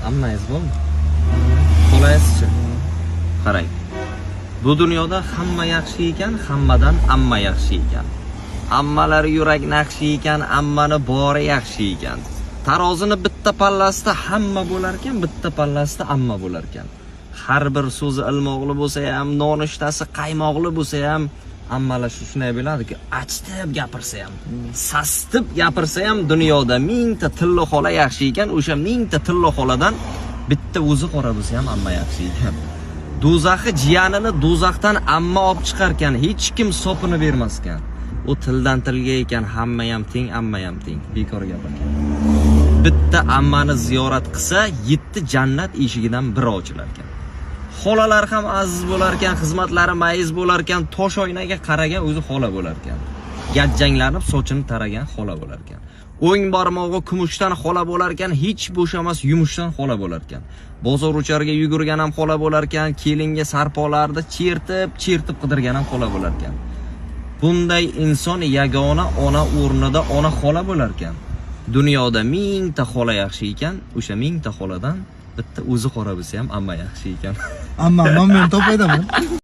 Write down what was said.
Ammangiz bormi? Xolaysiz-chi? Qarang. Bu dunyoda hamma yaxshi ekan, hammadan amma yaxshi ekan. Ammalar yurak naqshi ekan, ammani bori yaxshi ekan. Tarozini bitta pallasida hamma bo'lar ekan, bitta pallasida amma bo'lar ekan. Har bir so'zi ilmoqli bo'lsa ham, nonushtasi qaymoqli bo'lsa ham, ammalar shunday biladiki, achitib gapirsa ham, sastib gapirsa ham dunyoda mingta tilla xola yaxshi ekan, o'sha mingta tilla xoladan bitta o'zi qora bo'lsa ham amma yaxshi ekan. Do'zaxi jiyanini do'zaxdan amma olib chiqarkan, hech kim sopini bermaskan. U tildan tilga ekan, hamma ham teng, amma ham teng. Bekor gap ekan. Bitta ammani ziyorat qilsa, 7 jannat eshigidan biri ochilar ekan. Xolalar ham aziz bo'lar ekan, xizmatlari mayiz bo'lar ekan, tosh oynaga qaragan o'zi xola bo'lar ekan. Gajjanglanib sochini taragan xola bo'lar ekan. O'ng barmog'i kumushdan xola bo'lar ekan, hech bo'shamas yumushdan xola bo'lar ekan. Bozor ucharga yugurgan ham xola bo'lar ekan, kelinga sarpolarni chertib qidirgan ham xola bo'lar ekan. Bunday inson yagona ona o'rnida ona xola bo'lar ekan. Dunyoda mingta xola yaxshi ekan, o'sha mingta xoladan bitta o'zi qora bo'lsa ham amma yaxshi ekan. Amma men topaydimi?